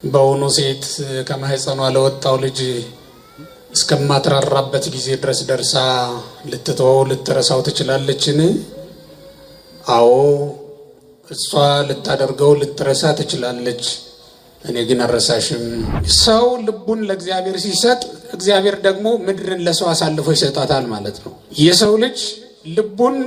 በውኑ ሴት ከማህፀኗ ለወጣው ልጅ እስከማትራራበት ጊዜ ድረስ ደርሳ ልትተወው ልትረሳው ትችላለችን? አዎ እሷ ልታደርገው ልትረሳ ትችላለች። እኔ ግን አረሳሽም። ሰው ልቡን ለእግዚአብሔር ሲሰጥ እግዚአብሔር ደግሞ ምድርን ለሰው አሳልፎ ይሰጣታል ማለት ነው። የሰው ልጅ ልቡን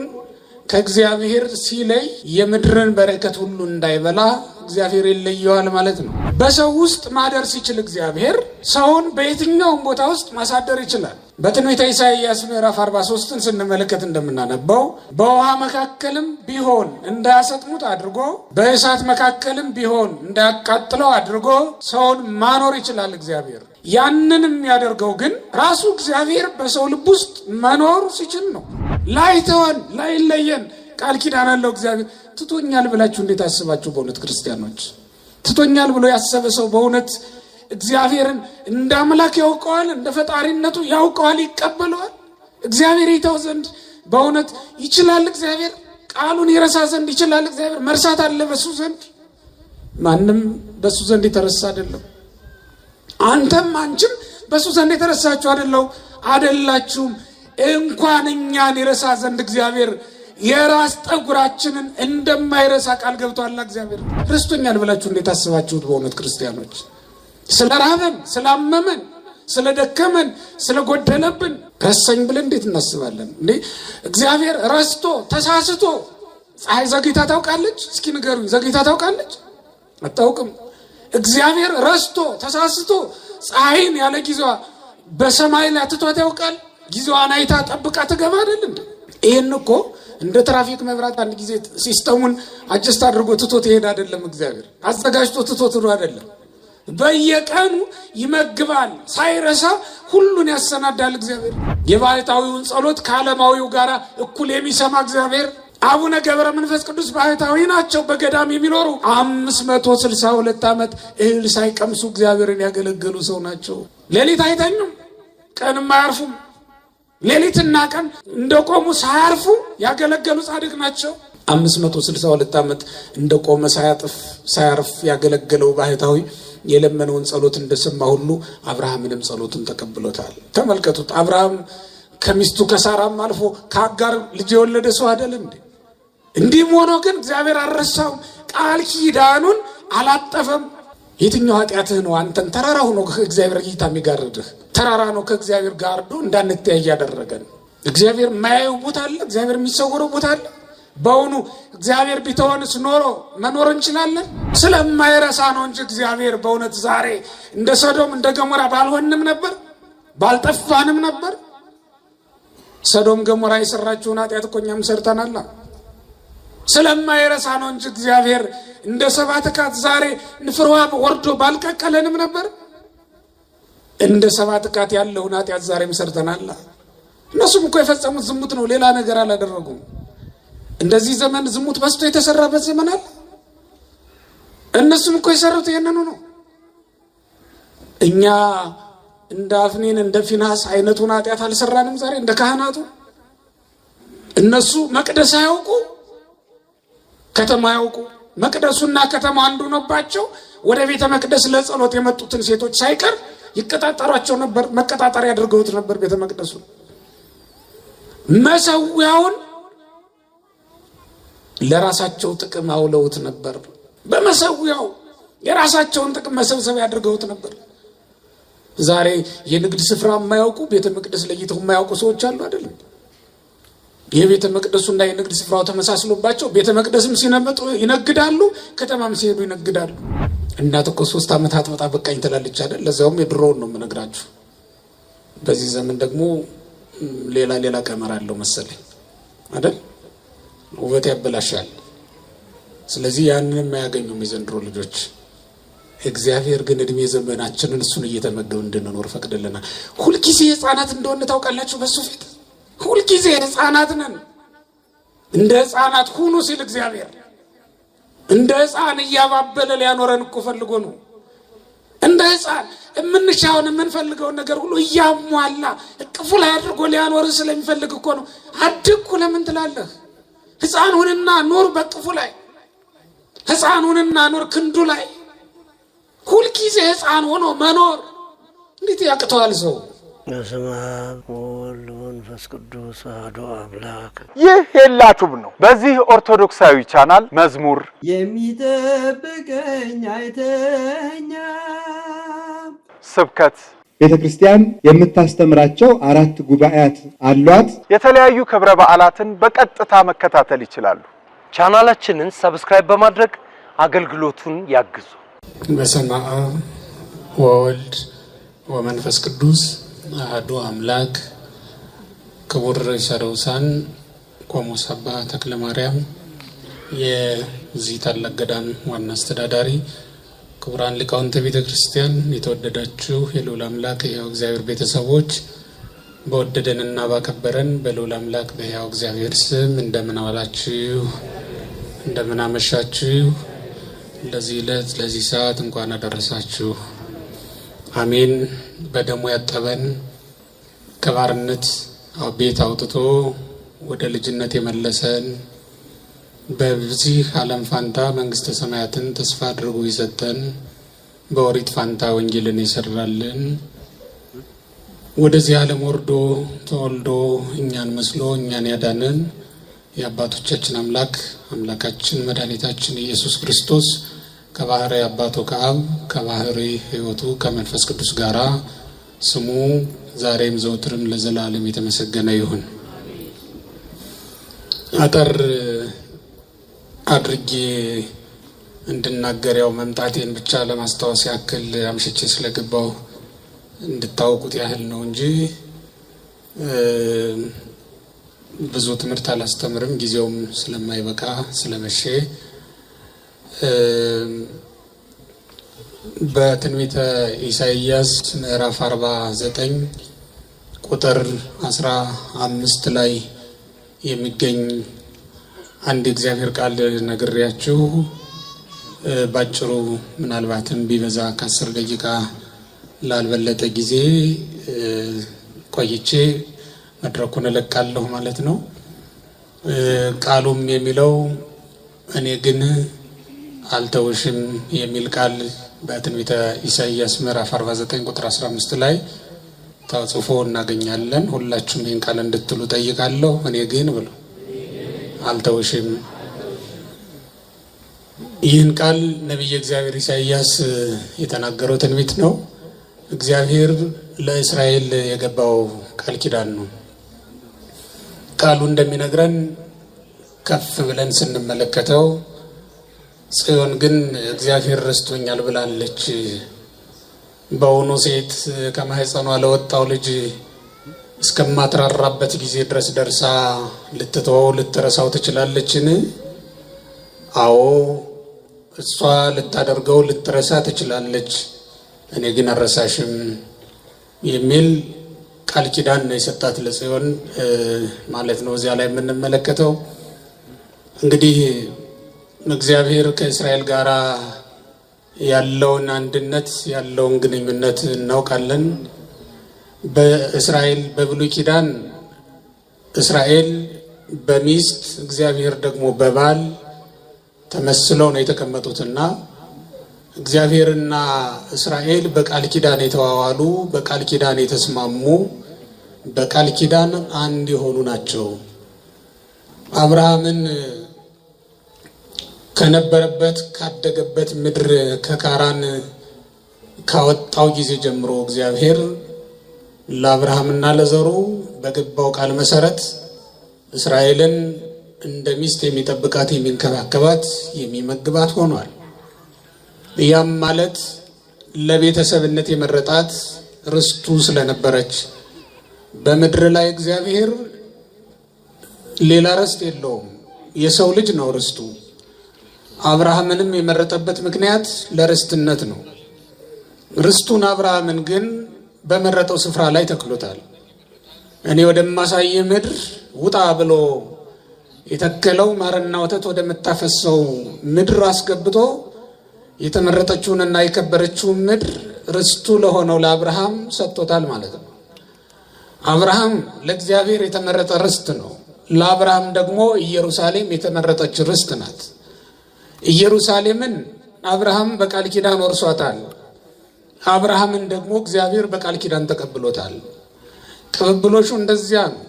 ከእግዚአብሔር ሲለይ የምድርን በረከት ሁሉ እንዳይበላ እግዚአብሔር ይለየዋል ማለት ነው። በሰው ውስጥ ማደር ሲችል እግዚአብሔር ሰውን በየትኛውም ቦታ ውስጥ ማሳደር ይችላል። በትንቢተ ኢሳይያስ ምዕራፍ 43ን ስንመለከት እንደምናነበው በውሃ መካከልም ቢሆን እንዳያሰጥሙት አድርጎ በእሳት መካከልም ቢሆን እንዳያቃጥለው አድርጎ ሰውን ማኖር ይችላል እግዚአብሔር። ያንን የሚያደርገው ግን ራሱ እግዚአብሔር በሰው ልብ ውስጥ መኖር ሲችል ነው። ላይተወን ላይለየን ቃል ኪዳን አለው እግዚአብሔር። ትቶኛል ብላችሁ እንዴት አስባችሁ? በእውነት ክርስቲያኖች ትቶኛል ብሎ ያሰበ ሰው በእውነት እግዚአብሔርን እንደ አምላክ ያውቀዋል፣ እንደ ፈጣሪነቱ ያውቀዋል፣ ይቀበለዋል። እግዚአብሔር ይተው ዘንድ በእውነት ይችላል። እግዚአብሔር ቃሉን ይረሳ ዘንድ ይችላል። እግዚአብሔር መርሳት አለ በሱ ዘንድ። ማንም በሱ ዘንድ የተረሳ አይደለም። አንተም አንቺም በሱ ዘንድ የተረሳችሁ አይደላችሁም። እንኳን እኛን ይረሳ ዘንድ እግዚአብሔር የራስ ጠጉራችንን እንደማይረሳ ቃል ገብቷል። እግዚአብሔር ረስቶኛል ብላችሁ እንዴት አስባችሁት? በእውነት ክርስቲያኖች ስለራበን፣ ስላመመን፣ ስለደከመን፣ ስለጎደለብን ረሳኝ ብለን እንዴት እናስባለን እንዴ? እግዚአብሔር ረስቶ ተሳስቶ ፀሐይ ዘግይታ ታውቃለች? እስኪ ንገሩኝ፣ ዘግይታ ታውቃለች? አታውቅም። እግዚአብሔር ረስቶ ተሳስቶ ፀሐይን ያለ ጊዜዋ በሰማይ ላይ ትቷት ያውቃል? ጊዜዋን አይታ ጠብቃ ትገባ አይደል እንዴ? ይሄን እኮ እንደ ትራፊክ መብራት አንድ ጊዜ ሲስተሙን አጀስት አድርጎ ትቶት ይሄድ አይደለም። እግዚአብሔር አዘጋጅቶ ትቶት አይደለም። በየቀኑ ይመግባል፣ ሳይረሳ ሁሉን ያሰናዳል እግዚአብሔር። የባሕታዊውን ጸሎት ከዓለማዊው ጋር እኩል የሚሰማ እግዚአብሔር። አቡነ ገብረ መንፈስ ቅዱስ ባሕታዊ ናቸው። በገዳም የሚኖሩ 562 ዓመት እህል ሳይቀምሱ እግዚአብሔርን ያገለገሉ ሰው ናቸው። ሌሊት አይተኙም፣ ቀንም አያርፉም። ሌሊትና ቀን እንደቆሙ ሳያርፉ ያገለገሉ ጻድቅ ናቸው። 562 ዓመት እንደቆመ ሳያርፍ ያገለገለው ባሕታዊ የለመነውን ጸሎት እንደሰማ ሁሉ አብርሃምንም ጸሎቱን ተቀብሎታል። ተመልከቱት። አብርሃም ከሚስቱ ከሳራም አልፎ ከአጋር ልጅ የወለደ ሰው አይደል እንዴ? እንዲህም ሆኖ ግን እግዚአብሔር አልረሳውም፣ ቃል ኪዳኑን አላጠፈም። የትኛው ኃጢአትህ ነው አንተን ተራራ ሆኖ ከእግዚአብሔር እይታ የሚጋርድህ? ተራራ ነው ከእግዚአብሔር ጋርዶ እንዳንተያይ ያደረገን። እግዚአብሔር የማያየው ቦታ አለ? እግዚአብሔር የሚሰወረው ቦታ አለ? በእውኑ እግዚአብሔር ቢተወንስ ኖሮ መኖር እንችላለን? ስለማይረሳ ነው እንጂ እግዚአብሔር በእውነት ዛሬ እንደ ሰዶም እንደ ገሞራ ባልሆንም ነበር፣ ባልጠፋንም ነበር። ሰዶም ገሞራ የሰራችውን ኃጢአት እኮ እኛም ሰርተናል። ስለማይረሳ ነው እንጂ እግዚአብሔር እንደ ሰባት ካት ዛሬ ንፍርዋ ወርዶ ባልቀቀለንም ነበር። እንደ ሰባት ካት ያለውን ኃጢአት ዛሬም ሰርተናል። እነሱም እኮ የፈጸሙት ዝሙት ነው፣ ሌላ ነገር አላደረጉም። እንደዚህ ዘመን ዝሙት በዝቶ የተሰራበት ዘመን አለ። እነሱም እኮ የሰሩት ይሄንኑ ነው። እኛ እንደ አፍኒን እንደ ፊናስ አይነቱን ኃጢአት አልሰራንም ዛሬ እንደ ካህናቱ። እነሱ መቅደስ አያውቁ፣ ከተማ ያውቁ። መቅደሱና ከተማ አንዱ ነውባቸው። ወደ ቤተ መቅደስ ለጸሎት የመጡትን ሴቶች ሳይቀር ይቀጣጠሯቸው ነበር። መቀጣጠሪያ ያደርገውት ነበር ቤተ መቅደሱ። መሰዊያውን ለራሳቸው ጥቅም አውለውት ነበር። በመሰዊያው የራሳቸውን ጥቅም መሰብሰብ ያደርገውት ነበር። ዛሬ የንግድ ስፍራ የማያውቁ ቤተ መቅደስ ለይተው የማያውቁ ሰዎች አሉ አይደለም? የቤተ መቅደሱና የንግድ ስፍራው ተመሳስሎባቸው ቤተ መቅደስም ሲነመጡ ይነግዳሉ፣ ከተማም ሲሄዱ ይነግዳሉ። እናት እኮ 3 ዓመት አጥብጣ በቃኝ ትላለች አይደል? ለዛውም የድሮውን ነው የምነግራችሁ። በዚህ ዘመን ደግሞ ሌላ ቀመር አለው መሰለኝ አይደል? ውበት ያበላሻል። ስለዚህ ያንንም የማያገኙም የዘንድሮ ልጆች። እግዚአብሔር ግን እድሜ ዘመናችንን እሱን እየተመገብ እንድንኖር ፈቅድልናል። ሁልጊዜ ሕፃናት እንደሆነ ታውቃላችሁ። በሱ ፊት ሁልጊዜ ሕፃናት ነን። እንደ ሕፃናት ሁኑ ሲል እግዚአብሔር እንደ ሕፃን እያባበለ ሊያኖረን እኮ ፈልጎ ነው። እንደ ሕፃን የምንሻውን የምንፈልገውን ነገር ሁሉ እያሟላ እቅፉ ላይ አድርጎ ሊያኖር ስለሚፈልግ እኮ ነው። አድግኩ ለምን ትላለህ? ሕፃን ሁንና ኑር በቅፉ ላይ። ሕፃን ሁንና ኑር ክንዱ ላይ። كل كيس هسان ሆኖ መኖር እንዴት ያቅተዋል ሰው? በስመ አብ ወወልድ ወመንፈስ ቅዱስ አሐዱ አምላክ። ይህ የላቱብ ነው። በዚህ ኦርቶዶክሳዊ ቻናል መዝሙር የሚጠብቀኝ አይተኛ ስብከት ቤተክርስቲያን የምታስተምራቸው 4 ጉባኤያት አሏት። የተለያዩ ክብረ በዓላትን በቀጥታ መከታተል ይችላሉ። ቻናላችንን ሰብስክራይብ በማድረግ አገልግሎቱን ያግዙ። በስመ አብ ወወልድ ወመንፈስ ቅዱስ አሐዱ አምላክ። ክቡር ርዕሰ ቆሞስ አባ ተክለ ማርያም የዚህ ታላቅ ገዳም ዋና አስተዳዳሪ፣ ክቡራን ሊቃውንተ ቤተ ክርስቲያን፣ የተወደዳችሁ የልዑል አምላክ የሕያው እግዚአብሔር ቤተሰቦች፣ በወደደንና ባከበረን በልዑል አምላክ በሕያው እግዚአብሔር ስም እንደምን ዋላችሁ? እንደምን አመሻችሁ? ለዚህ ዕለት ለዚህ ሰዓት እንኳን አደረሳችሁ። አሜን። በደሙ ያጠበን ከባርነት ቤት አውጥቶ ወደ ልጅነት የመለሰን በዚህ ዓለም ፋንታ መንግስተ ሰማያትን ተስፋ አድርጎ ይሰጠን በኦሪት ፋንታ ወንጌልን ይሰራልን ወደዚህ ዓለም ወርዶ ተወልዶ እኛን መስሎ እኛን ያዳነን የአባቶቻችን አምላካችን መድኃኒታችን ኢየሱስ ክርስቶስ ከባህሪ አባቱ ከአብ ከባህሪ ሕይወቱ ከመንፈስ ቅዱስ ጋራ ስሙ ዛሬም ዘወትርም ለዘላለም የተመሰገነ ይሁን። አጠር አድርጌ እንድናገር ያው መምጣቴን ብቻ ለማስታወስ ያክል አምሽቼ ስለገባው እንድታውቁት ያህል ነው እንጂ ብዙ ትምህርት አላስተምርም፣ ጊዜውም ስለማይበቃ ስለመሸ። በትንቢተ ኢሳይያስ ምዕራፍ 49 ቁጥር 15 ላይ የሚገኝ አንድ እግዚአብሔር ቃል ነግሬያችሁ ባጭሩ ምናልባትም ቢበዛ ከ10 ደቂቃ ላልበለጠ ጊዜ ቆይቼ መድረኩን እለቃለሁ ማለት ነው። ቃሉም የሚለው እኔ ግን አልተውሽም የሚል ቃል በትንቢተ ኢሳይያስ ምዕራፍ 49 ቁጥር 15 ላይ ተጽፎ እናገኛለን። ሁላችሁም ይህን ቃል እንድትሉ ጠይቃለሁ። እኔ ግን ብሎ አልተውሽም። ይህን ቃል ነቢየ እግዚአብሔር ኢሳይያስ የተናገረው ትንቢት ነው። እግዚአብሔር ለእስራኤል የገባው ቃል ኪዳን ነው። ቃሉ እንደሚነግረን ከፍ ብለን ስንመለከተው ጽዮን ግን እግዚአብሔር ረስቶኛል ብላለች። በውኑ ሴት ከማህፀኗ ለወጣው ልጅ እስከማትራራበት ጊዜ ድረስ ደርሳ ልትተወው ልትረሳው ትችላለችን? አዎ እሷ ልታደርገው ልትረሳ ትችላለች፣ እኔ ግን አልረሳሽም የሚል ቃል ኪዳን ነው የሰጣት ለጽዮን ማለት ነው። እዚያ ላይ የምንመለከተው እንግዲህ እግዚአብሔር ከእስራኤል ጋር ያለውን አንድነት ያለውን ግንኙነት እናውቃለን። በእስራኤል በብሉይ ኪዳን እስራኤል በሚስት እግዚአብሔር ደግሞ በባል ተመስለው ነው የተቀመጡትና እግዚአብሔርና እስራኤል በቃል ኪዳን የተዋዋሉ በቃል ኪዳን የተስማሙ በቃል ኪዳን አንድ የሆኑ ናቸው። አብርሃምን ከነበረበት ካደገበት ምድር ከካራን ካወጣው ጊዜ ጀምሮ እግዚአብሔር ለአብርሃምና ለዘሩ በገባው ቃል መሰረት እስራኤልን እንደ ሚስት የሚጠብቃት የሚንከባከባት የሚመግባት ሆኗል። ያም ማለት ለቤተሰብነት የመረጣት ርስቱ ስለነበረች በምድር ላይ እግዚአብሔር ሌላ ርስት የለውም፣ የሰው ልጅ ነው ርስቱ። አብርሃምንም የመረጠበት ምክንያት ለርስትነት ነው። ርስቱን አብርሃምን ግን በመረጠው ስፍራ ላይ ተክሎታል። እኔ ወደማሳይህ ምድር ውጣ ብሎ የተከለው ማርና ወተት ወደምታፈሰው ምድር አስገብቶ የተመረጠችውንና የከበረችውን ምድር ርስቱ ለሆነው ለአብርሃም ሰጥቶታል ማለት ነው። አብርሃም ለእግዚአብሔር የተመረጠ ርስት ነው። ለአብርሃም ደግሞ ኢየሩሳሌም የተመረጠች ርስት ናት። ኢየሩሳሌምን አብርሃም በቃል ኪዳን ወርሷታል። አብርሃምን ደግሞ እግዚአብሔር በቃል ኪዳን ተቀብሎታል። ቅብብሎሹ እንደዚያ ነው።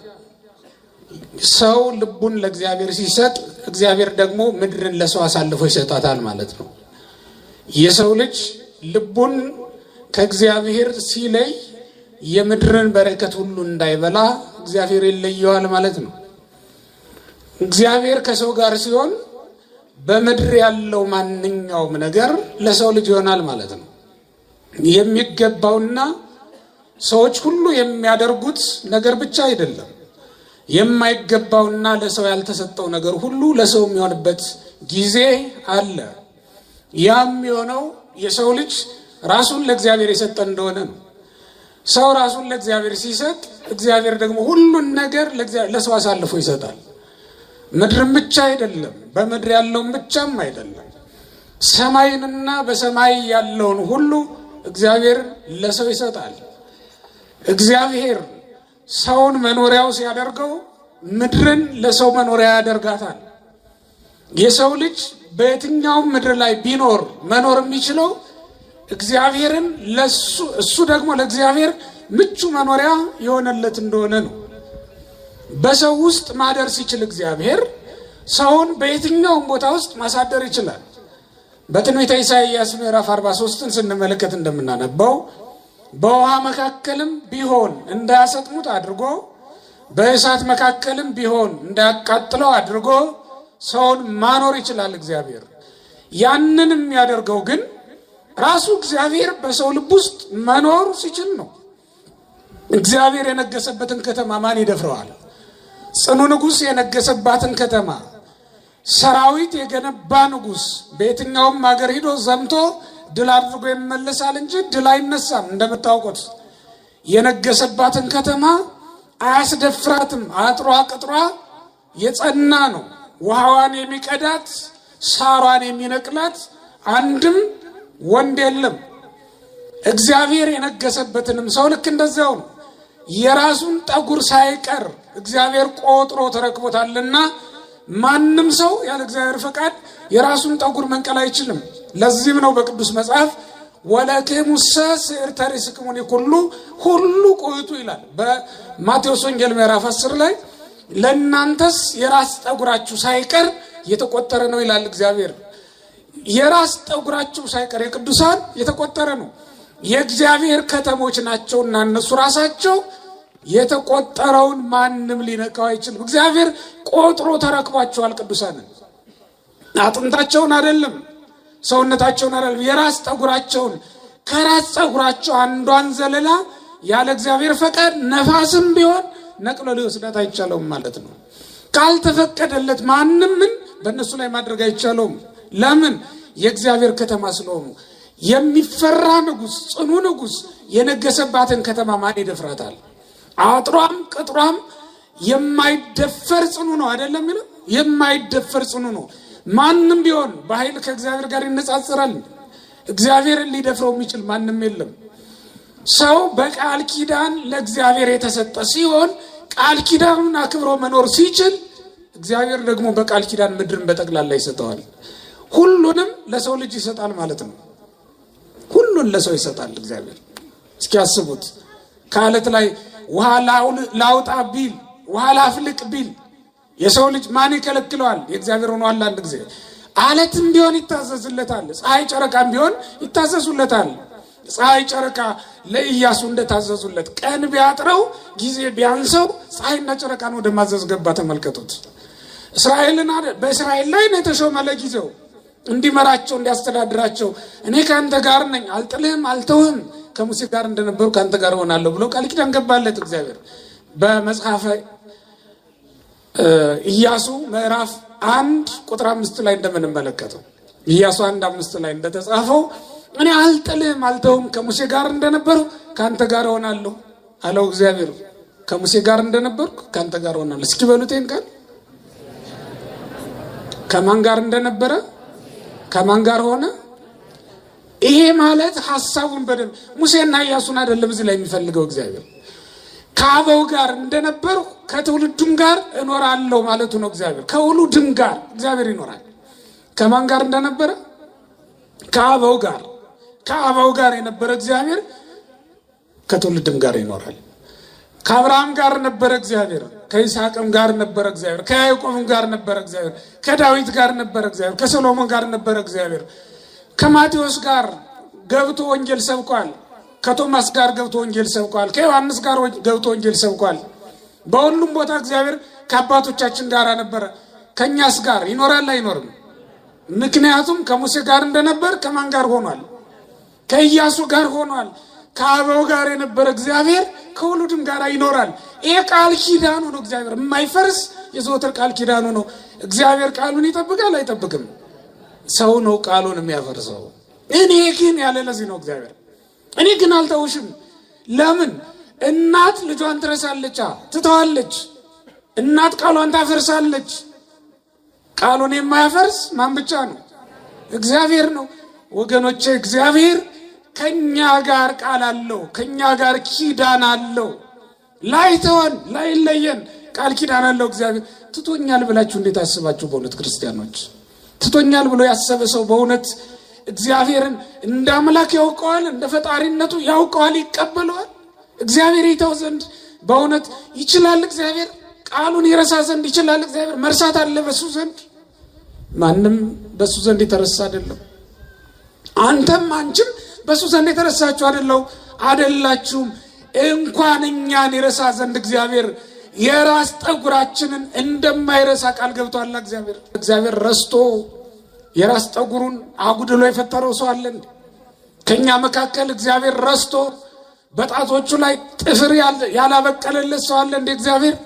ሰው ልቡን ለእግዚአብሔር ሲሰጥ እግዚአብሔር ደግሞ ምድርን ለሰው አሳልፎ ይሰጣታል ማለት ነው። የሰው ልጅ ልቡን ከእግዚአብሔር ሲለይ የምድርን በረከት ሁሉ እንዳይበላ እግዚአብሔር ይለየዋል ማለት ነው። እግዚአብሔር ከሰው ጋር ሲሆን በምድር ያለው ማንኛውም ነገር ለሰው ልጅ ይሆናል ማለት ነው። የሚገባውና ሰዎች ሁሉ የሚያደርጉት ነገር ብቻ አይደለም። የማይገባውና ለሰው ያልተሰጠው ነገር ሁሉ ለሰው የሚሆንበት ጊዜ አለ። ያም የሆነው የሰው ልጅ ራሱን ለእግዚአብሔር የሰጠ እንደሆነ ነው። ሰው ራሱን ለእግዚአብሔር ሲሰጥ እግዚአብሔር ደግሞ ሁሉን ነገር ለሰው አሳልፎ ይሰጣል። ምድርም ብቻ አይደለም፣ በምድር ያለውን ብቻም አይደለም፣ ሰማይንና በሰማይ ያለውን ሁሉ እግዚአብሔር ለሰው ይሰጣል። እግዚአብሔር ሰውን መኖሪያው ሲያደርገው ምድርን ለሰው መኖሪያ ያደርጋታል። የሰው ልጅ በየትኛውም ምድር ላይ ቢኖር መኖር የሚችለው እግዚአብሔርን እሱ ደግሞ ለእግዚአብሔር ምቹ መኖሪያ የሆነለት እንደሆነ ነው። በሰው ውስጥ ማደር ሲችል እግዚአብሔር ሰውን በየትኛውም ቦታ ውስጥ ማሳደር ይችላል። በትንቢተ ኢሳይያስ ምዕራፍ 43ን ስንመለከት እንደምናነበው በውሃ መካከልም ቢሆን እንዳያሰጥሙት አድርጎ በእሳት መካከልም ቢሆን እንዳያቃጥለው አድርጎ ሰውን ማኖር ይችላል እግዚአብሔር። ያንን የሚያደርገው ግን ራሱ እግዚአብሔር በሰው ልብ ውስጥ መኖር ሲችል ነው። እግዚአብሔር የነገሰበትን ከተማ ማን ይደፍረዋል? ጽኑ ንጉሥ የነገሰባትን ከተማ ሰራዊት የገነባ ንጉሥ በየትኛውም ሀገር ሂዶ ዘምቶ ድል አድርጎ ይመለሳል እንጂ ድል አይነሳም። እንደምታውቁት የነገሰባትን ከተማ አያስደፍራትም። አጥሯ ቅጥሯ የጸና ነው። ውሃዋን የሚቀዳት ሳሯን የሚነቅላት አንድም ወንድ የለም። እግዚአብሔር የነገሰበትንም ሰው ልክ እንደዚያው ነው። የራሱን ጠጉር ሳይቀር እግዚአብሔር ቆጥሮ ተረክቦታልና ማንም ሰው ያለ እግዚአብሔር ፈቃድ የራሱን ጠጉር መንቀል አይችልም። ለዚህም ነው በቅዱስ መጽሐፍ ወለክሙሰ ስዕርተ ርእስክሙ ሁሉ ቁይቱ ይላል። በማቴዎስ ወንጌል ምዕራፍ 10 ላይ ለእናንተስ የራስ ጠጉራችሁ ሳይቀር የተቆጠረ ነው ይላል እግዚአብሔር። የራስ ጠጉራችሁ ሳይቀር የቅዱሳን የተቆጠረ ነው። የእግዚአብሔር ከተሞች ናቸውና እነሱ ራሳቸው የተቆጠረውን ማንም ሊነካው አይችልም። እግዚአብሔር ቆጥሮ ተረክቧቸዋል። ቅዱሳንን አጥንታቸውን አይደለም፣ ሰውነታቸውን አይደለም፣ የራስ ጠጉራቸውን ከራስ ጠጉራቸው አንዷን ዘለላ ያለ እግዚአብሔር ፈቃድ ነፋስም ቢሆን ነቅሎ ሊወስዳት አይቻለውም ማለት ነው። ካልተፈቀደለት ማንም ምን በእነሱ ላይ ማድረግ አይቻለውም። ለምን? የእግዚአብሔር ከተማ ስለሆኑ። የሚፈራ ንጉሥ፣ ጽኑ ንጉሥ የነገሰባትን ከተማ ማን ይደፍራታል? አጥሯም ቅጥሯም የማይደፈር ጽኑ ነው አይደለም? የማይደፈር ጽኑ ነው። ማንም ቢሆን በኃይል ከእግዚአብሔር ጋር ይነጻጸራል። እግዚአብሔርን ሊደፍረው የሚችል ማንም የለም። ሰው በቃል ኪዳን ለእግዚአብሔር የተሰጠ ሲሆን ቃል ኪዳኑን አክብሮ መኖር ሲችል እግዚአብሔር ደግሞ በቃል ኪዳን ምድርን በጠቅላላ ይሰጠዋል። ሁሉንም ለሰው ልጅ ይሰጣል ማለት ነው። ሁሉን ለሰው ይሰጣል እግዚአብሔር። እስኪ ያስቡት። ከአለት ላይ ውሃ ላውጣ ቢል፣ ውሃ ላፍልቅ ቢል የሰው ልጅ ማን ይከለክለዋል? የእግዚአብሔር ሆኗል። አንድ ጊዜ አለትም ቢሆን ይታዘዝለታል፣ ፀሐይ ጨረቃም ቢሆን ይታዘዙለታል። ፀሐይ ጨረቃ ለኢያሱ እንደታዘዙለት ቀን ቢያጥረው ጊዜ ቢያንሰው ፀሐይና ጨረቃን ወደ ማዘዝ ገባ። ተመልከቱት። እስራኤልን በእስራኤል ላይ ነው የተሾመ ለጊዜው እንዲመራቸው እንዲያስተዳድራቸው። እኔ ከአንተ ጋር ነኝ፣ አልጥልህም፣ አልተውህም፣ ከሙሴ ጋር እንደነበሩ ከአንተ ጋር ሆናለሁ ብሎ ቃል ኪዳን ገባለት እግዚአብሔር። በመጽሐፈ ኢያሱ ምዕራፍ 1 ቁጥር 5 ላይ እንደምንመለከተው ኢያሱ 1:5 ላይ እንደተጻፈው እኔ አልጥልህም አልተውም ከሙሴ ጋር እንደነበሩ ከአንተ ጋር ሆናለሁ አለው እግዚአብሔር። ከሙሴ ጋር እንደነበርኩ ከአንተ ጋር ሆናለሁ። እስኪ በሉቴን ቃል ከማን ጋር እንደነበረ ከማን ጋር ሆነ? ይሄ ማለት ሐሳቡን በደንብ ሙሴና ኢያሱን አይደለም እዚህ ላይ የሚፈልገው እግዚአብሔር። ከአበው ጋር እንደነበርኩ ከትውልዱም ጋር እኖራለሁ ማለቱ ነው እግዚአብሔር። ከውሉድም ጋር እግዚአብሔር ይኖራል። ከማን ጋር እንደነበረ? ከአበው ጋር የነበረ እግዚአብሔር ከትውልድም ጋር ይኖራል። ከአብርሃም ጋር ነበረ እግዚአብሔር፣ ከይስሐቅም ጋር ነበረ እግዚአብሔር፣ ከያዕቆብም ጋር ነበረ እግዚአብሔር፣ ከዳዊት ጋር ነበረ እግዚአብሔር፣ ከሰሎሞን ጋር ነበረ እግዚአብሔር። ከማቴዎስ ጋር ገብቶ ወንጌል ሰብኳል። ከቶማስ ጋር ገብቶ ወንጌል ሰብኳል። ከዮሐንስ ጋር ገብቶ ወንጌል ሰብኳል። በሁሉም ቦታ እግዚአብሔር ከአባቶቻችን ጋር ነበረ። ከኛስ ጋር ይኖራል አይኖርም? ምክንያቱም ከሙሴ ጋር እንደነበር ከማን ጋር ሆኗል? ከኢያሱ ጋር ሆኗል። ከአበው ጋር የነበረ እግዚአብሔር ከውሉድም ጋር ይኖራል። ይሄ ቃል ኪዳኑ ነው። እግዚአብሔር የማይፈርስ የዘወትር ቃል ኪዳኑ ነው። እግዚአብሔር ቃሉን ይጠብቃል አይጠብቅም? ሰው ነው ቃሉን የሚያፈርሰው። እኔ ግን ያለ ለዚህ ነው እግዚአብሔር እኔ ግን አልተውሽም። ለምን? እናት ልጇን ትረሳለች፣ ትተዋለች። እናት ቃሏን ታፈርሳለች። ቃሉን የማያፈርስ ማን ብቻ ነው? እግዚአብሔር ነው። ወገኖቼ እግዚአብሔር ከኛ ጋር ቃል አለው፣ ከኛ ጋር ኪዳን አለው። ላይተወን ላይለየን ቃል ኪዳን አለው። እግዚአብሔር ትቶኛል ብላችሁ እንዴት አስባችሁ? በእውነት ክርስቲያኖች ትቶኛል ብሎ ያሰበ ሰው በእውነት እግዚአብሔርን እንደ አምላክ ያውቀዋል፣ እንደ ፈጣሪነቱ ያውቀዋል፣ ይቀበለዋል። እግዚአብሔር ይተው ዘንድ በእውነት ይችላል? እግዚአብሔር ቃሉን ይረሳ ዘንድ ይችላል? እግዚአብሔር መርሳት አለ በሱ ዘንድ? ማንም በሱ ዘንድ የተረሳ አይደለም። አንተም አንቺም በሱ ዘንድ የተረሳችሁ አይደላችሁም። እንኳን እኛን ይረሳ ዘንድ እግዚአብሔር የራስ ጠጉራችንን እንደማይረሳ ቃል ገብቷል። እግዚአብሔር ረስቶ የራስ ጠጉሩን አጉድሎ የፈጠረው ሰው አለ? ከኛ መካከል እግዚአብሔር ረስቶ በጣቶቹ ላይ ጥፍር ያላበቀለለት ሰው አለ እንዴ? እግዚአብሔር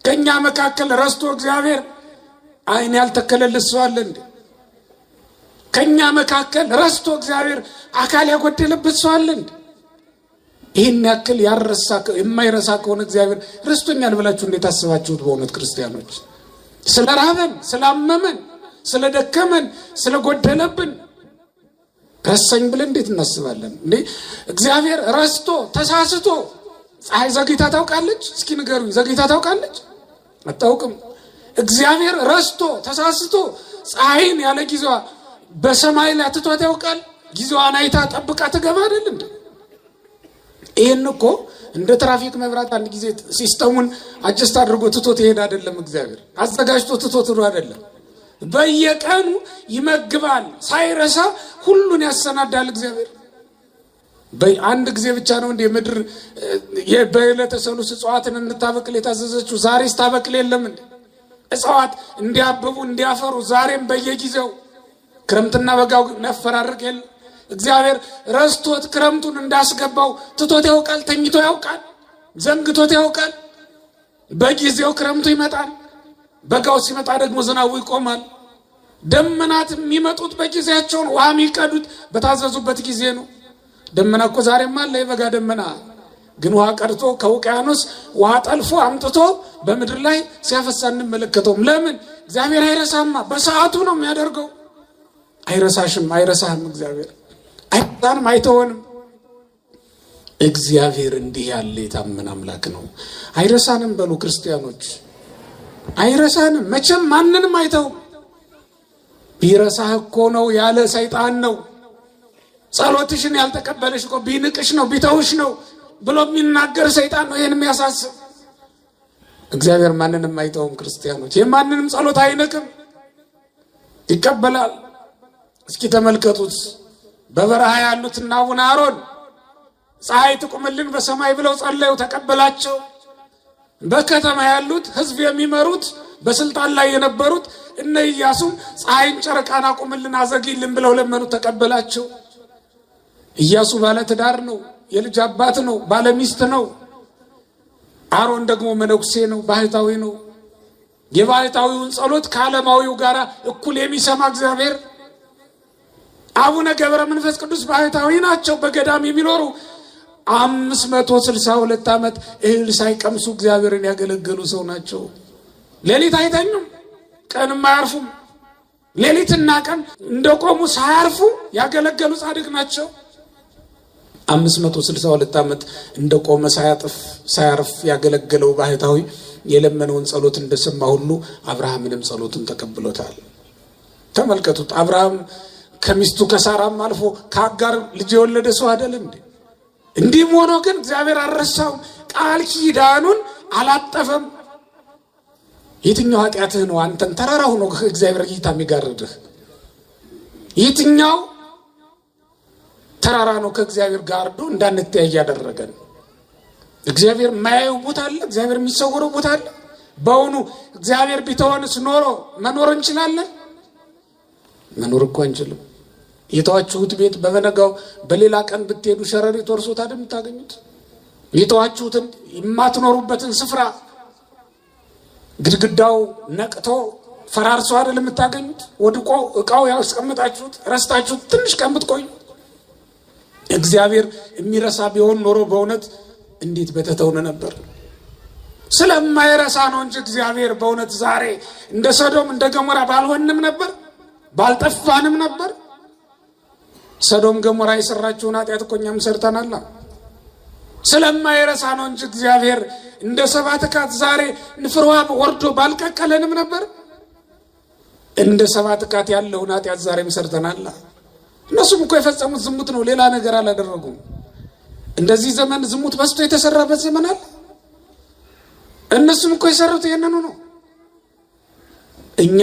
ከኛ መካከል ረስቶ እግዚአብሔር ዓይን ያልተከለለት ሰው አለ እንዴ? ከኛ መካከል ረስቶ እግዚአብሔር አካል ያጎደለበት ሰው አለ እንዴ? ይህን ያክል የማይረሳ ከሆነ እግዚአብሔር ረስቶኛል ብላችሁ እንዴት አስባችሁት? በእውነት ክርስቲያኖች ስለራበን፣ ስላመመን፣ ስለደከመን፣ ስለጎደለብን ረሳኝ ብለን እንዴት እናስባለን እንዴ? እግዚአብሔር ረስቶ ተሳስቶ ፀሐይ ዘግይታ ታውቃለች? እስኪ ንገሩኝ፣ ዘግይታ ታውቃለች? አታውቅም። እግዚአብሔር ረስቶ ተሳስቶ ፀሐይን ያለ ጊዜዋ በሰማይ ላይ አትቷት ያውቃል? ጊዜዋን አይታ ጠብቃ ትገባ አይደል እንዴ? ይሄን እኮ እንደ ትራፊክ መብራት አንድ ጊዜ ሲስተሙን አጀስት አድርጎ ትቶት ይሄድ አይደለም። እግዚአብሔር አዘጋጅቶ ትቶት አይደለም። በየቀኑ ይመግባል፣ ሳይረሳ ሁሉን ያሰናዳል። እግዚአብሔር በአንድ ጊዜ ብቻ ነው እንደ ምድር በዕለተ ሰሉስ እጽዋትን እንድታበቅል የታዘዘችው? ዛሬ ስታበቅል የለም እንዴ? እጽዋት እንዲያብቡ እንዲያፈሩ ዛሬም በየጊዜው ክረምትና በጋው ነፈራርቅ የለም? እግዚአብሔር ረስቶት ክረምቱን እንዳስገባው ትቶት ያውቃል? ተኝቶ ያውቃል? ዘንግቶት ያውቃል? በጊዜው ክረምቱ ይመጣል፣ በጋው ሲመጣ ደግሞ ዝናቡ ይቆማል። ደመናት የሚመጡት በጊዜያቸው ነው። ውሃ የሚቀዱት በታዘዙበት ጊዜ ነው። ደመና እኮ ዛሬም አለ፣ የበጋ ደመና ግን ውሃ ቀድቶ ከውቅያኖስ ውሃ ጠልፎ አምጥቶ በምድር ላይ ሲያፈሳ እንመለከተውም። ለምን? እግዚአብሔር አይረሳማ፣ በሰዓቱ ነው የሚያደርገው። አይረሳህም። እግዚአብሔር አይረሳንም፣ አይተወንም። እግዚአብሔር እንዲህ ያለ የታመነ አምላክ ነው። አይረሳንም በሉ ክርስቲያኖች፣ አይረሳንም። መቼም ማንንም አይተውም። ቢረሳህ እኮ ነው ያለ ሰይጣን ነው። ጸሎትሽን ያልተቀበለሽ እኮ ቢንቅሽ ነው ቢተውሽ ነው ብሎ የሚናገር ሰይጣን ነው ይህን የሚያሳስብ። እግዚአብሔር ማንንም አይተውም ክርስቲያኖች። የማንንም ጸሎት አይንቅም፣ ይቀበላል። እስኪ ተመልከቱት። በበረሃ ያሉትና አቡነ አሮን ፀሐይ ትቁምልን በሰማይ ብለው ጸለዩ፣ ተቀበላቸው። በከተማ ያሉት ህዝብ የሚመሩት በስልጣን ላይ የነበሩት እነ ኢያሱም ፀሐይን ጨረቃን አቁምልን አዘግይልን ብለው ለመኑ፣ ተቀበላቸው። ኢያሱ ባለ ትዳር ነው፣ የልጅ አባት ነው፣ ባለ ሚስት ነው። አሮን ደግሞ መነኩሴ ነው፣ ባህታዊ ነው። የባህታዊውን ጸሎት ከዓለማዊው ጋር እኩል የሚሰማ እግዚአብሔር። አቡነ ገብረ መንፈስ ቅዱስ ባህታዊ ናቸው፣ በገዳም የሚኖሩ 562 ዓመት እህል ሳይቀምሱ እግዚአብሔርን ያገለገሉ ሰው ናቸው። ሌሊት አይተኙም፣ ቀንም አያርፉም። ሌሊትና ቀን እንደቆሙ ሳያርፉ ያገለገሉ ጻድቅ ናቸው። 562 ዓመት እንደቆመ ሳያርፍ ያገለገለው ባህታዊ የለመነውን ጸሎት እንደሰማ ሁሉ አብርሃምንም ጸሎቱን ተቀብሎታል። ተመልከቱት። አብርሃም ከሚስቱ ከሳራም አልፎ ከአጋር ልጅ የወለደ ሰው አይደል እንዴ? እንዲህም ሆኖ ግን እግዚአብሔር አልረሳውም፣ ቃል ኪዳኑን አላጠፈም። የትኛው ኃጢአትህ ነው አንተን ተራራ ሆኖ እግዚአብሔር እይታ የሚጋርድህ? የትኛው ተራራ ነው ከእግዚአብሔር ጋርዶ እንዳንተያይ ያደረገን? እግዚአብሔር የማያየው ቦታ አለ? እግዚአብሔር የሚሰወረው ቦታ አለ? በእውኑ እግዚአብሔር ቢተወንስ ኖሮ መኖር እንችላለን? መኖር እኮ አንችልም። የተዋችሁት ቤት በበነጋው በሌላ ቀን ብትሄዱ ሸረሪት ወርሶት አይደል የምታገኙት? የተዋችሁትን የማትኖሩበትን ስፍራ ግድግዳው ነቅቶ ፈራርሶ አይደል የምታገኙት? ወድቆ እቃው ያስቀምጣችሁት ረስታችሁት ትንሽ ቀን ብትቆዩ። እግዚአብሔር የሚረሳ ቢሆን ኖሮ በእውነት እንዴት በተተውነ ነበር? ስለማይረሳ ነው እንጂ እግዚአብሔር በእውነት ዛሬ እንደ ሰዶም እንደ ገሞራ ባልሆንም ነበር፣ ባልጠፋንም ነበር። ሰዶም ገሞራ የሰራችውን ኃጢአት እኮ እኛም ሰርተናል። ስለማይረሳ ነው እንጂ እግዚአብሔር እንደ ሰባት ካት ዛሬ ንፍርዋ ወርዶ ባልቀቀለንም ነበር። እንደ ሰባት ካት ያለውን ኃጢአት ዛሬም ሰርተናል። እነሱም እኮ የፈጸሙት ዝሙት ነው፣ ሌላ ነገር አላደረጉም። እንደዚህ ዘመን ዝሙት በዝቶ የተሰራበት ዘመን አለ። እነሱም እኮ የሰሩት ይሄንኑ ነው። እኛ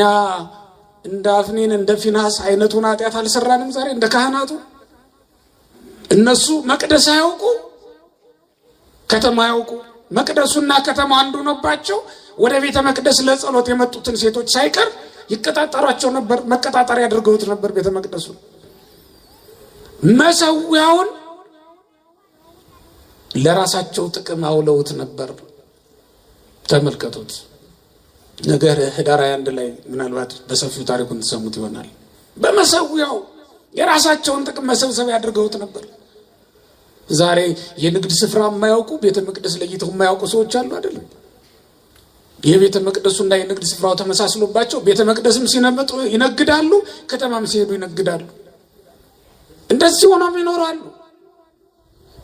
እንደ አፍኒን እንደ ፊናስ አይነቱን ኃጢአት አልሰራንም ዛሬ እንደ ካህናቱ። እነሱ መቅደስ አያውቁ፣ ከተማ አያውቁ። መቅደሱና ከተማ አንዱ ነውባቸው። ወደ ቤተ መቅደስ ለጸሎት የመጡትን ሴቶች ሳይቀር ይቀጣጠሯቸው ነበር፣ መቀጣጠሪያ አድርገውት ነበር ቤተ መቅደሱ። መሰዊያውን ለራሳቸው ጥቅም አውለውት ነበር። ተመልከቱት። ነገር ህዳር 21 ላይ ምናልባት በሰፊው ታሪኩን ተሰሙት ይሆናል። በመሰዊያው የራሳቸውን ጥቅም መሰብሰቢያ አድርገውት ነበር። ዛሬ የንግድ ስፍራ የማያውቁ ቤተ መቅደስ ለይተው የማያውቁ ሰዎች አሉ አይደለም? የቤተ መቅደሱና የንግድ ስፍራው ተመሳስሎባቸው ቤተ መቅደስም ሲነመጡ ይነግዳሉ፣ ከተማም ሲሄዱ ይነግዳሉ። እንደዚህ ሆነው ይኖራሉ።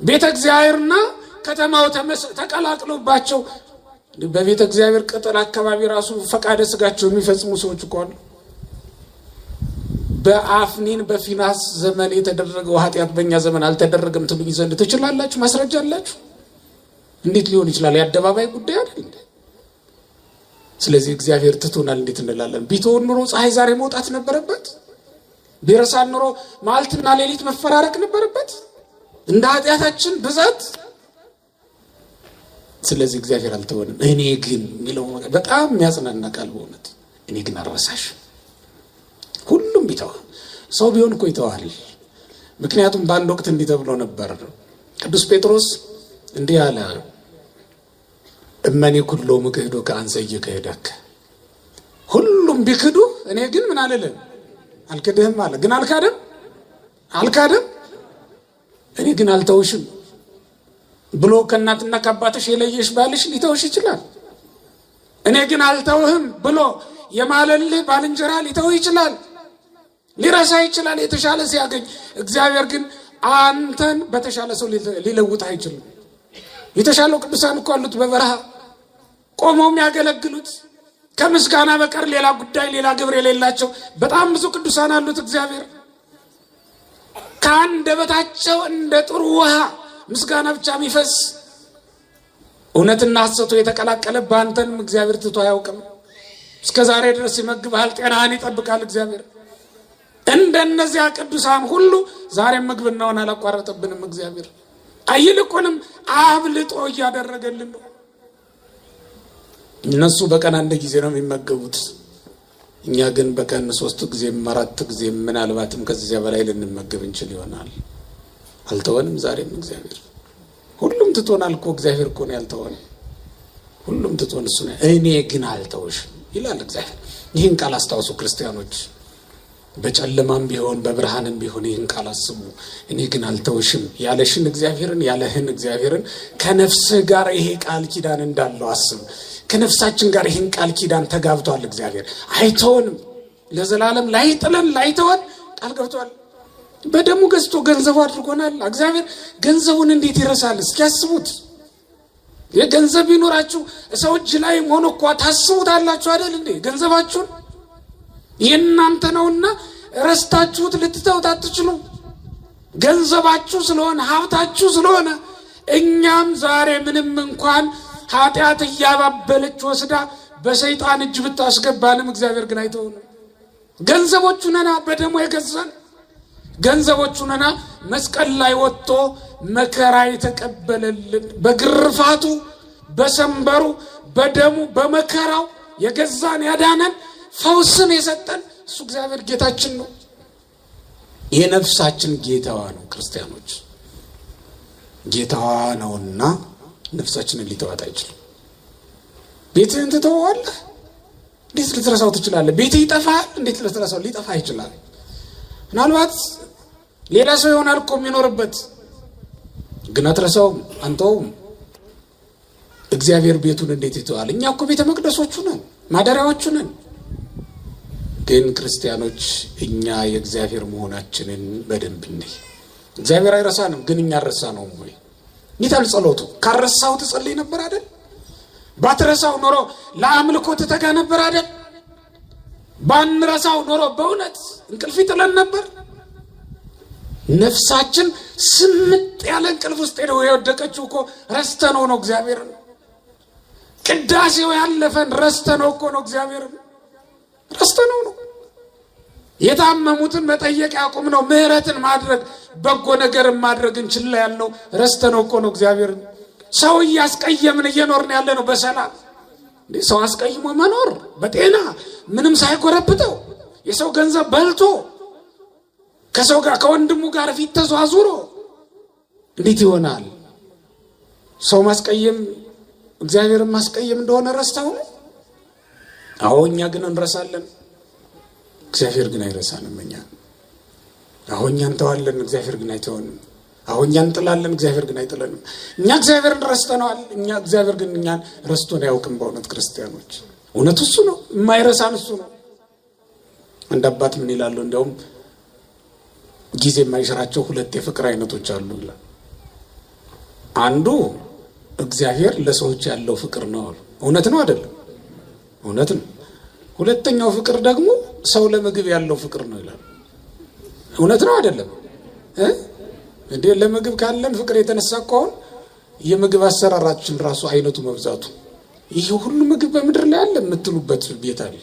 ቤተ እግዚአብሔርና ከተማው ተቀላቅሎባቸው በቤተ እግዚአብሔር ቅጥር አካባቢ ራሱ ፈቃደ ስጋቸው የሚፈጽሙ ሰዎች እኮ አሉ። በአፍኒን በፊናስ ዘመን የተደረገው ኃጢአት በእኛ ዘመን አልተደረገም ትሉኝ ዘንድ ትችላላችሁ? ማስረጃ አላችሁ? እንዴት ሊሆን ይችላል? የአደባባይ ጉዳይ አይደል? ስለዚህ እግዚአብሔር ትቶናል እንዴት እንላለን? ቢተውን ኑሮ ፀሐይ ዛሬ መውጣት ነበረበት። ቢረሳን ኑሮ ማልትና ሌሊት መፈራረቅ ነበረበት እንደ ኃጢአታችን ብዛት። ስለዚህ እግዚአብሔር አልተወንም። እኔ ግን የሚለው በጣም የሚያጽናና ቃል በእውነት እኔ ግን አልረሳሽ። ሁሉም ቢተው ሰው ቢሆን እኮ ይተዋል። ምክንያቱም በአንድ ወቅት እንዲህ ተብሎ ነበር። ቅዱስ ጴጥሮስ እንዲህ አለ፣ እመኔ ኩሎ ምክህዶ ከአንሰ ይክህደከ። ሁሉም ቢክዱ እኔ ግን ምን አልልም አልክድህም አለ። ግን አልካደም እኔ ግን አልተውሽም ብሎ ከእናትና ከአባትሽ የለየሽ ባልሽ ሊተውሽ ይችላል። እኔ ግን አልተውህም ብሎ የማለልህ ባልንጀራ ሊተው ይችላል፣ ሊረሳ ይችላል የተሻለ ሲያገኝ። እግዚአብሔር ግን አንተን በተሻለ ሰው ሊለውጥ አይችልም። የተሻለው ቅዱሳን እኮ አሉት በበረሃ ቆመው የሚያገለግሉት ከምስጋና በቀር ሌላ ጉዳይ ሌላ ግብር የሌላቸው በጣም ብዙ ቅዱሳን አሉት። እግዚአብሔር ከአንደበታቸው እንደ ጥሩ ውሃ ምስጋና ብቻ የሚፈስ እውነትና ሐሰቱ የተቀላቀለ በአንተንም እግዚአብሔር ትቶ አያውቅም። እስከ ዛሬ ድረስ ይመግብሃል፣ ጤናህን ይጠብቃል እግዚአብሔር። እንደነዚያ ቅዱሳን ሁሉ ዛሬም ምግብናውን አላቋረጠብንም እግዚአብሔር። አይልቁንም አብልጦ እያደረገልን ነው። እነሱ በቀን አንድ ጊዜ ነው የሚመገቡት፣ እኛ ግን በቀን 3 ጊዜ 4 ጊዜ ምናልባትም ከዚያ በላይ ልንመገብ እንችል ይሆናል። አልተወንም ዛሬም እግዚአብሔር። ሁሉም ትቶናል እኮ እግዚአብሔር እኮ ነው ያልተወን። ሁሉም ትቶን እሱ ነው። እኔ ግን አልተውሽም ይላል እግዚአብሔር። ይህን ቃል አስታውሱ ክርስቲያኖች። በጨለማም ቢሆን በብርሃንም ቢሆን ይህን ቃል አስቡ። እኔ ግን አልተውሽም ያለሽን እግዚአብሔርን ያለህን እግዚአብሔርን ከነፍስህ ጋር ይሄ ቃል ኪዳን እንዳለው አስብ። ከነፍሳችን ጋር ይህን ቃል ኪዳን ተጋብቷል እግዚአብሔር። አይተወንም፣ ለዘላለም ላይጥለን ላይተወን ቃል ገብቷል። በደሙ ገዝቶ ገንዘቡ አድርጎናል እግዚአብሔር። ገንዘቡን እንዴት ይረሳል? እስኪ ያስቡት። የገንዘብ ይኖራችሁ ሰው እጅ ላይ ሆኖ እኮ ታስቡታላችሁ አይደል እንዴ? ገንዘባችሁን የእናንተ ነውና ረስታችሁት ልትተውት አትችሉም። ገንዘባችሁ ስለሆነ ሀብታችሁ ስለሆነ እኛም ዛሬ ምንም እንኳን ኃጢአት እያባበለች ወስዳ በሰይጣን እጅ ብታስገባንም እግዚአብሔር ግን አይተውንም። ገንዘቦቹ ነና በደሙ የገዛን ገንዘቦቹ ነና መስቀል ላይ ወጥቶ መከራ የተቀበለልን በግርፋቱ በሰንበሩ በደሙ በመከራው የገዛን ያዳነን ፈውስን የሰጠን እሱ እግዚአብሔር ጌታችን ነው። የነፍሳችን ጌታዋ ነው። ክርስቲያኖች ጌታዋ ነውና ነፍሳችንን ሊተዋት አይችልም። ቤትህን ትተዋለህ፣ እንዴት ልትረሳው ትችላለህ? ቤትህ ይጠፋል፣ እንዴት ልትረሳው? ሊጠፋ ይችላል። ምናልባት ሌላ ሰው ይሆናል እኮ የሚኖርበት፣ ግን አትረሳውም፣ አንተውም። እግዚአብሔር ቤቱን እንዴት ይተዋል? እኛ እኮ ቤተ መቅደሶቹ ነን፣ ማደሪያዎቹ ነን። ግን ክርስቲያኖች እኛ የእግዚአብሔር መሆናችንን በደንብ እንይ። እግዚአብሔር አይረሳንም፣ ግን እኛ ረሳነው ወይ? ይታል ጸሎቱ ካረሳው ትጸልይ ነበር አይደል? ባትረሳው ኖሮ ለአምልኮ ትተጋ ነበር አይደል? ባንረሳው ኖሮ በእውነት እንቅልፍ ይጥለን ነበር። ነፍሳችን ስምጥ ያለ እንቅልፍ ውስጥ ሄደው የወደቀችው እኮ ረስተነው ነው እግዚአብሔርን። ቅዳሴው ያለፈን ረስተነው እኮ ነው እግዚአብሔርን፣ ረስተነው ነው። የታመሙትን መጠየቅ ያቁም ነው። ምህረትን ማድረግ በጎ ነገርን ማድረግ እንችላ ያለው ረስተነው እኮ ነው እግዚአብሔርን። ሰው እያስቀየምን እየኖርን ያለ ነው በሰላም። ሰው አስቀይሞ መኖር በጤና ምንም ሳይጎረብተው የሰው ገንዘብ በልቶ ከሰው ጋር ከወንድሙ ጋር ፊት ተዟዙሮ እንዴት ይሆናል? ሰው ማስቀየም እግዚአብሔርን ማስቀየም እንደሆነ ረስተው ነው። አዎ እኛ ግን እንረሳለን፣ እግዚአብሔር ግን አይረሳንም። አዎ እኛ እንተዋለን፣ እግዚአብሔር ግን አይተወንም። አዎ እኛ እንጥላለን፣ እግዚአብሔር ግን አይጥለንም። እኛ እግዚአብሔርን ረስተነዋል፣ እግዚአብሔር ግን እኛን ረስቶን አያውቅም። በእውነት ክርስቲያኖች እውነቱ እሱ ነው፣ የማይረሳን እሱ ነው። አንድ አባት ምን ይላሉ? እንደውም ጊዜ የማይሽራቸው ሁለት የፍቅር አይነቶች አሉ ይላል። አንዱ እግዚአብሔር ለሰዎች ያለው ፍቅር ነው አሉ። እውነት ነው አይደለም? እውነት ነው። ሁለተኛው ፍቅር ደግሞ ሰው ለምግብ ያለው ፍቅር ነው ይላል። እውነት ነው አይደለም? እንዴ ለምግብ ካለን ፍቅር የተነሳ ከሆነ የምግብ አሰራራችን ራሱ አይነቱ መብዛቱ ይሄ ሁሉ ምግብ በምድር ላይ አለ የምትሉበት ቤት አለ።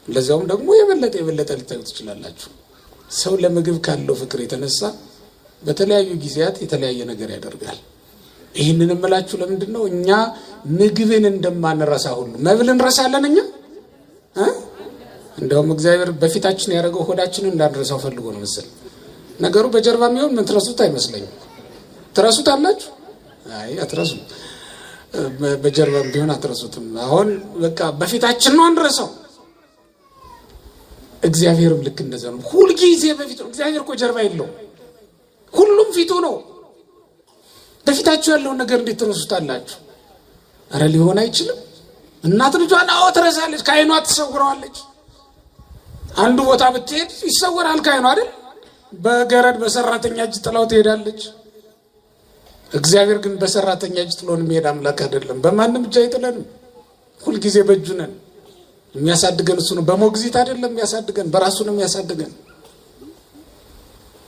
ለዛውም ደግሞ የበለጠ ልታዩ ትችላላችሁ። ሰው ለምግብ ካለው ፍቅር የተነሳ በተለያዩ ጊዜያት የተለያየ ነገር ያደርጋል። ይህንን እምላችሁ ለምንድን ነው? እኛ ምግብን እንደማንረሳ ሁሉ መብል እንረሳለን። እኛ እንደውም እግዚአብሔር በፊታችን ያደረገው ሆዳችንን እንዳንረሳው ፈልጎ ነው መሰል። ነገሩ በጀርባ የሚሆን ምን ትረሱት አይመስለኝም። ትረሱት አላችሁ? አይ አትረሱም። በጀርባም ቢሆን አትረሱትም። አሁን በቃ በፊታችን ነው አንረሳው። እግዚአብሔርም ልክ እንደዛ ነው። ሁሉ ጊዜ በፊቱ ነው። እግዚአብሔር እኮ ጀርባ የለውም፣ ሁሉም ፊቱ ነው። በፊታችሁ ያለውን ነገር እንዴት ትረሱታላችሁ? አረ ሊሆን አይችልም። እናት ልጇን አዎ ትረሳለች፣ ከዓይኗ ትሰውረዋለች። አንዱ ቦታ ብትሄድ ይሰወራል ከዓይኗ አይደል? በገረድ በሰራተኛ እጅ ጥላው ትሄዳለች። እግዚአብሔር ግን በሰራተኛ እጅ ጥሎን የሚሄድ አምላክ አይደለም። በማንም እጅ አይጥለንም። ሁልጊዜ በእጁ ነን። የሚያሳድገን እሱ ነው። በሞግዚት አይደለም የሚያሳድገን፣ በራሱ ነው የሚያሳድገን።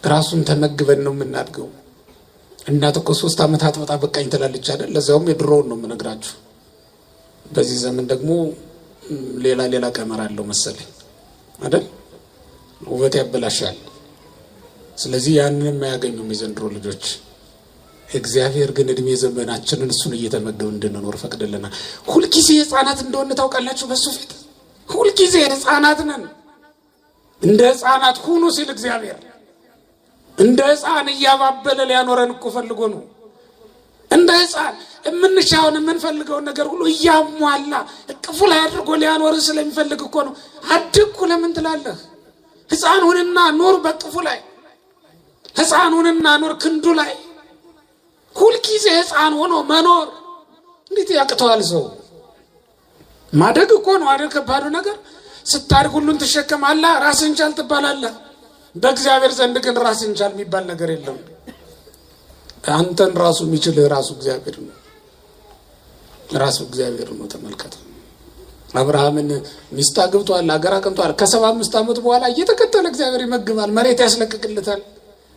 ራሱን ተመግበን ነው የምናድገው። እናት እኮ 3 ዓመት አጥብጣ በቃኝ ትላለች አይደል? ለዛውም የድሮውን ነው የምነግራችሁ። በዚህ ዘመን ደግሞ ሌላ ቀመር አለው መሰለኝ አይደል? ውበት ያበላሻል። ስለዚህ ያንን የማያገኙም የዘንድሮ ልጆች። እግዚአብሔር ግን እድሜ ዘመናችንን እሱን እየተመገብ እንድንኖር ፈቅድልናል። ሁልጊዜ ህፃናት እንደሆነ ታውቃላችሁ። በሱ ፊት ሁልጊዜ ህፃናት ነን። እንደ ህፃናት ሁኑ ሲል እግዚአብሔር እንደ ህፃን እያባበለ ሊያኖረን እኮ ፈልጎ ነው። እንደ ህፃን የምንሻውን የምንፈልገውን ነገር ሁሉ እያሟላ እቅፉ ላይ አድርጎ ሊያኖር ስለሚፈልግ እኮ ነው። አድግኩ ለምን ትላለህ? ህፃን ሁንና ኑር በቅፉ ላይ፣ ህፃን ሁንና ኑር ክንዱ ላይ። ሁልጊዜ ህፃን ሆኖ መኖር እንዴት ያቅተዋል ሰው? ማደግ እኮ ነው አይደል? ከባዱ ነገር ስታድግ ሁሉን ትሸከማለህ፣ ራስህን ቻል ትባላለህ። በእግዚአብሔር ዘንድ ግን ራስህን ቻል የሚባል ነገር የለም። አንተን ራሱ የሚችልህ ራሱ እግዚአብሔር ነው። ራሱ እግዚአብሔር ነው። ተመልከቱ። አብርሃምን ሚስት አግብቷል፣ አገር አቅንቷል። ከ75 ዓመት በኋላ እየተከተለ እግዚአብሔር ይመግባል፣ መሬት ያስለቅቅለታል፣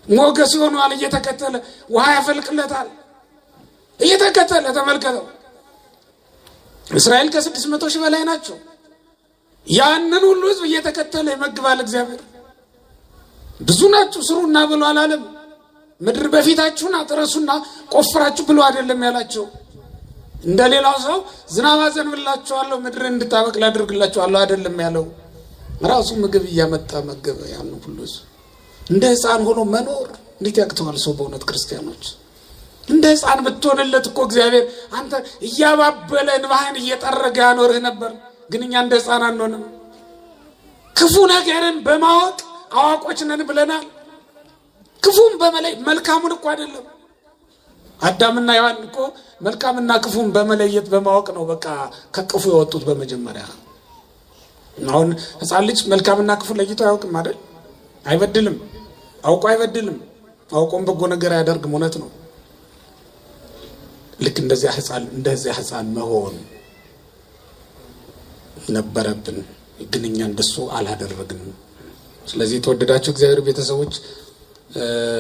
ሞገስ ይሆናል፣ እየተከተለ ውሃ ያፈልቅለታል፣ እየተከተለ ተመልከተው። እስራኤል ከ600 ሺህ በላይ ናቸው። ያንን ሁሉ ህዝብ እየተከተለ ይመግባል እግዚአብሔር። ብዙ ናችሁ ስሩና ብሎ አላለም። ምድር በፊታችሁና ጥረሱና ቆፍራችሁ ብሎ አይደለም ያላቸው። እንደሌላው ሰው ዝናብ አዘንብላችኋለሁ ምድርን እንድታበቅል አድርግላችኋለሁ አይደለም ያለው። ራሱ ምግብ እያመጣ መገበ። ያን ሁሉ እንደ ህፃን ሆኖ መኖር እንዴት ያቅተዋል ሰው? በእውነት ክርስቲያኖች እንደ ህፃን ብትሆንለት እኮ እግዚአብሔር አንተ እያባበለ እንባህን እየጠረገ ያኖርህ ነበር። ግን እኛ እንደ ህፃን አንሆንም። ክፉ ነገርን በማወቅ አዋቆች ነን ብለናል። ክፉን በመለይ መልካሙን እኮ አይደለም። አዳምና ሔዋን እኮ መልካምና ክፉን በመለየት በማወቅ ነው በቃ ከክፉ የወጡት በመጀመሪያ። አሁን ህፃን ልጅ መልካምና ክፉ ለይቶ አያውቅም አይደል? አይበድልም፣ አውቆ አይበድልም፣ አውቆም በጎ ነገር አያደርግም። እውነት ነው። ልክ እንደዚያ ህፃን መሆን ነበረብን፣ ግን እኛ እንደሱ አላደረግንም። ስለዚህ የተወደዳችሁ እግዚአብሔር ቤተሰቦች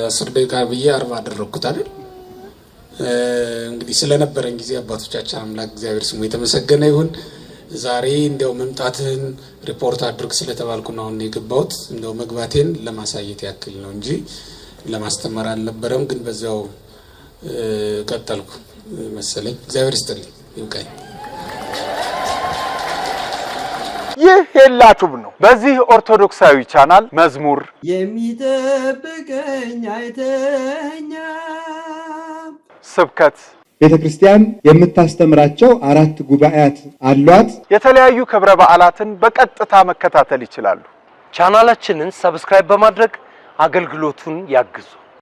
10 ደቂቃ ብዬ 40 አደረኩት አይደል? እንግዲህ ስለነበረን ጊዜ አባቶቻችን አምላክ እግዚአብሔር ስሙ የተመሰገነ ይሁን። ዛሬ እንደው መምጣትን ሪፖርት አድርግ ስለተባልኩ ነው የገባሁት። እንደው መግባቴን ለማሳየት ያክል ነው እንጂ ለማስተማር አልነበረም። ግን በዛው ቀጠልኩ መሰለኝ። እግዚአብሔር ይስጥልኝ፣ ይብቃኝ። ይህ ሄላቱብ ነው። በዚህ ኦርቶዶክሳዊ ቻናል መዝሙር የሚጠብቀኝ አይተኛ፣ ስብከት፣ ቤተክርስቲያን የምታስተምራቸው 4 ጉባኤያት አሏት። የተለያዩ ክብረ በዓላትን በቀጥታ መከታተል ይችላሉ። ቻናላችንን ሰብስክራይብ በማድረግ አገልግሎቱን ያግዙ።